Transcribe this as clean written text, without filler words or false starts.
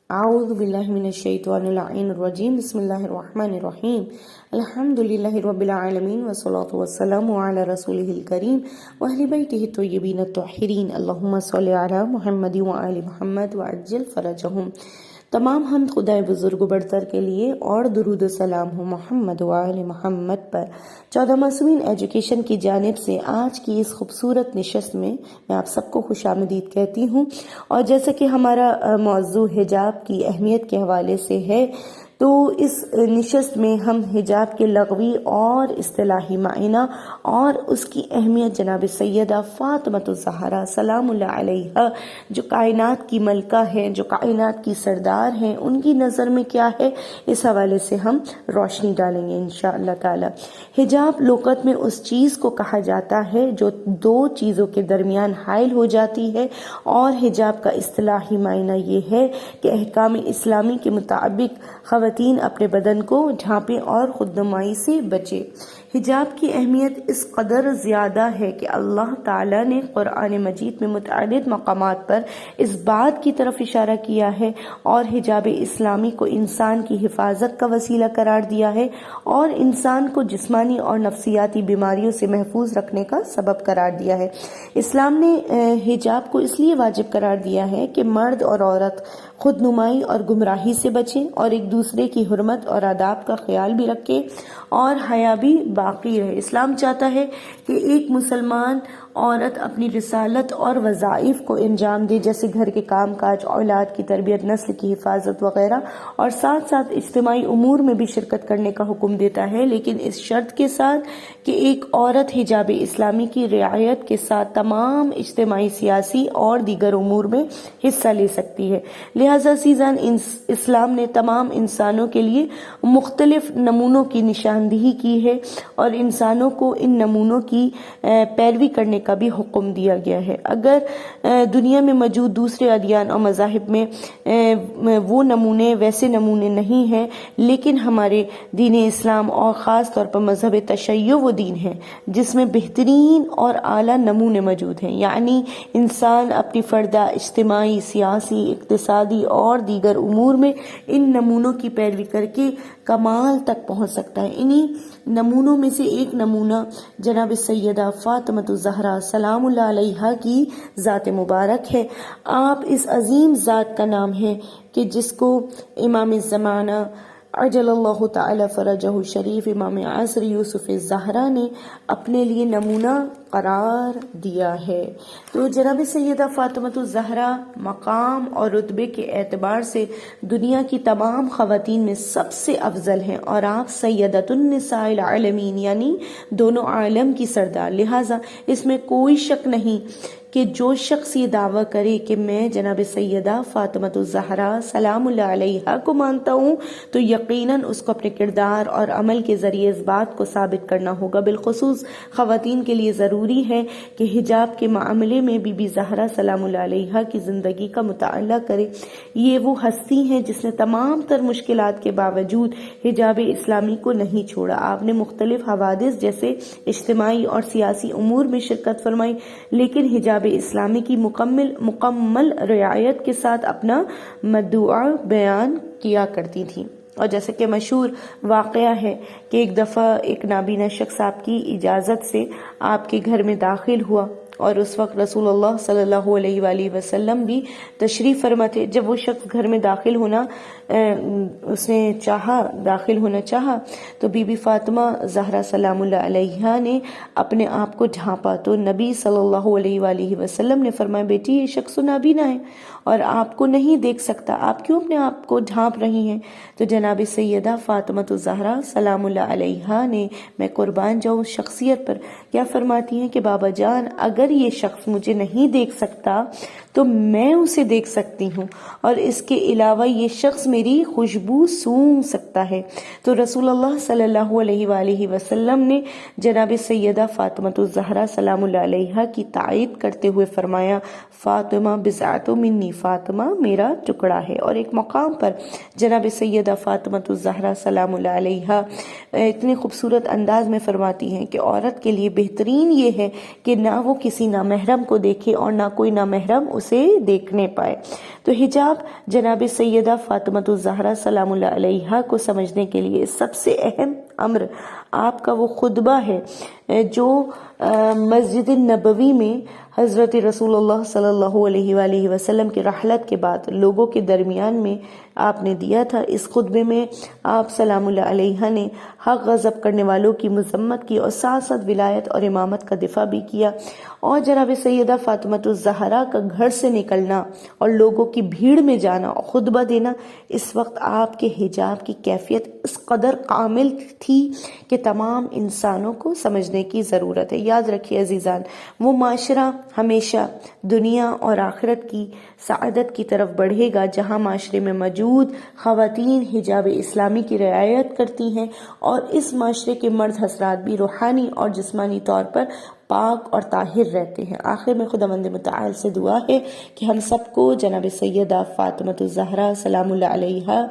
اعوذ باللہ من الشیطان اللعین الرجیم بسم اللہ الرحمن الرحیم الحمدللہ رب العالمین والصلاة والسلام علی رسولہ الکریم واہل بیتہ الطیبین الطاہرین اللہم صلی علی محمد وآل محمد وعجل فرجہم۔ تمام حمد خدائے بزرگ و برتر کے لیے اور درود و سلام ہو محمد وآل محمد پر۔ 14 معصومین ایجوکیشن کی جانب سے آج کی اس خوبصورت نشست میں آپ سب کو خوش آمدید کہتی ہوں، اور جیسا کہ ہمارا موضوع حجاب کی اہمیت کے حوالے سے ہے، تو اس نشست میں ہم حجاب کے لغوی اور اصطلاحی معنی اور اس کی اہمیت جناب سیدہ فاطمۃ الزہرا سلام اللہ علیہا جو کائنات کی ملکہ ہیں، جو کائنات کی سردار ہیں، ان کی نظر میں کیا ہے، اس حوالے سے ہم روشنی ڈالیں گے انشاءاللہ تعالی۔ حجاب لغت میں اس چیز کو کہا جاتا ہے جو دو چیزوں کے درمیان حائل ہو جاتی ہے، اور حجاب کا اصطلاحی معنی یہ ہے کہ احکام اسلامی کے مطابق خواتین اپنے بدن کو ڈھانپیں اور خود نمائی سے بچے۔ حجاب کی اہمیت اس قدر زیادہ ہے کہ اللہ تعالیٰ نے قرآن مجید میں متعدد مقامات پر اس بات کی طرف اشارہ کیا ہے، اور حجاب اسلامی کو انسان کی حفاظت کا وسیلہ قرار دیا ہے، اور انسان کو جسمانی اور نفسیاتی بیماریوں سے محفوظ رکھنے کا سبب قرار دیا ہے۔ اسلام نے حجاب کو اس لیے واجب قرار دیا ہے کہ مرد اور عورت خود نمائی اور گمراہی سے بچیں، اور ایک دوسرے کی حرمت اور آداب کا خیال بھی رکھیں، اور حیا بھی باقی رہے۔ اسلام چاہتا ہے کہ ایک مسلمان عورت اپنی رسالت اور وظائف کو انجام دے، جیسے گھر کے کام کاج، اولاد کی تربیت، نسل کی حفاظت وغیرہ، اور ساتھ ساتھ اجتماعی امور میں بھی شرکت کرنے کا حکم دیتا ہے، لیکن اس شرط کے ساتھ کہ ایک عورت حجاب اسلامی کی رعایت کے ساتھ تمام اجتماعی، سیاسی اور دیگر امور میں حصہ لے سکتی ہے۔ لہذا عزیزان، اسلام نے تمام انسانوں کے لیے مختلف نمونوں کی نشاندہی کی ہے، اور انسانوں کو ان نمونوں کی پیروی کرنے کا بھی حکم دیا گیا ہے۔ اگر دنیا میں موجود دوسرے ادیان اور مذاہب میں وہ نمونے ویسے نمونے نہیں ہیں، لیکن ہمارے دین اسلام اور خاص طور پر مذہب تشیع وہ دین ہے جس میں بہترین اور اعلیٰ نمونے موجود ہیں، یعنی انسان اپنی فردہ، اجتماعی، سیاسی، اقتصادی اور دیگر امور میں ان نمونوں کی پیروی کر کے کمال تک پہنچ سکتا ہے۔ انہی نمونوں میں سے ایک نمونہ جناب سیدہ فاطمۃ الزہرا سلام اللہ علیہا کی ذات مبارک ہے۔ آپ اس عظیم ذات کا نام ہے کہ جس کو امام زمانہ عجل اللہ تعالی فرجہ شریف امام عصر یوسف الزہرا نے اپنے لیے نمونہ قرار دیا ہے۔ تو جناب سیدہ فاطمۃ الزہرا مقام اور رتبے کے اعتبار سے دنیا کی تمام خواتین میں سب سے افضل ہیں، اور آپ سیدۃ النساء العالمین یعنی دونوں عالم کی سردار۔ لہٰذا اس میں کوئی شک نہیں کہ جو شخص یہ دعویٰ کرے کہ میں جناب سیدہ فاطمۃ الزہرا سلام اللہ علیہا کو مانتا ہوں، تو یقیناً اس کو اپنے کردار اور عمل کے ذریعے اس بات کو ثابت کرنا ہوگا۔ بالخصوص خواتین کے لیے ضروری ہے کہ حجاب کے معاملے میں بی بی زہرا سلام اللہ علیہا کی زندگی کا مطالعہ کرے۔ یہ وہ ہستی ہیں جس نے تمام تر مشکلات کے باوجود حجاب اسلامی کو نہیں چھوڑا۔ آپ نے مختلف حوادث جیسے اجتماعی اور سیاسی امور میں شرکت فرمائی، لیکن حجاب اسلامی کی مکمل رعایت کے ساتھ اپنا مدعا بیان کیا کرتی تھیں۔ اور جیسے کہ مشہور واقعہ ہے کہ ایک دفعہ ایک نابینا شخص آپ کی اجازت سے آپ کے گھر میں داخل ہوا، اور اس وقت رسول اللہ صلی اللہ علیہ وآلہ وسلم بھی تشریف فرما تھے۔ جب وہ شخص گھر میں داخل ہونا چاہا تو بی بی فاطمہ زہرا سلام اللہ علیہا نے اپنے آپ کو ڈھانپا، تو نبی صلی اللہ علیہ وآلہ وسلم نے فرمایا، بیٹی یہ شخص نابینا ہے اور آپ کو نہیں دیکھ سکتا، آپ کیوں اپنے آپ کو ڈھانپ رہی ہیں؟ تو جناب سیدہ فاطمۃ الزہرا سلام اللہ علیہا نے، میں قربان جاؤں شخصیت پر، کیا فرماتی ہیں کہ بابا جان، اگر یہ شخص مجھے نہیں دیکھ سکتا تو میں اسے دیکھ سکتی ہوں، اور اس کے علاوہ یہ شخص میری خوشبو سونگھ سکتا ہے۔ تو رسول اللہ صلی اللہ علیہ وآلہ وسلم نے جناب سیدہ فاطمۃ الزہرا سلام اللہ علیہا کی تائید کرتے ہوئے فرمایا، فاطمہ بضعۃ منی، فاطمہ میرا ٹکڑا ہے۔ اور ایک مقام پر جناب سیدہ فاطمۃ الزہرا سلام اللہ علیہا اتنے خوبصورت انداز میں فرماتی ہیں کہ عورت کے لیے بہترین یہ ہے کہ نہ وہ کسی کسی نامحرم کو دیکھے اور نہ کوئی نامحرم اسے دیکھنے پائے۔ تو حجاب جناب سیدہ فاطمۃ الزہرا سلام اللہ علیہا کو سمجھنے کے لیے سب سے اہم امر آپ کا وہ خطبہ ہے جو مسجد نبوی میں حضرت رسول اللہ صلی اللہ علیہ وآلہ وسلم کی رحلت کے بعد لوگوں کے درمیان میں آپ نے دیا تھا۔ اس خطبے میں آپ سلام اللہ علیہ نے حق غضب کرنے والوں کی مذمت کی اور ساتھ ساتھ ولایت اور امامت کا دفاع بھی کیا، اور جناب سیدہ فاطمۃ الزہرا کا گھر سے نکلنا اور لوگوں کی بھیڑ میں جانا اور خطبہ دینا، اس وقت آپ کے حجاب کی کیفیت اس قدر کامل تھی کہ تمام انسانوں کو سمجھنے کی ضرورت ہے۔ یاد رکھیے عزیزان، وہ معاشرہ ہمیشہ دنیا اور آخرت کی سعادت کی طرف بڑھے گا جہاں معاشرے میں موجود خواتین حجاب اسلامی کی رعایت کرتی ہیں، اور اس معاشرے کے مرد حضرات بھی روحانی اور جسمانی طور پر پاک اور طاہر رہتے ہیں۔ آخر میں خداوند متعال سے دعا ہے کہ ہم سب کو جناب سیدہ فاطمۃ الزہرا سلام اللہ علیہا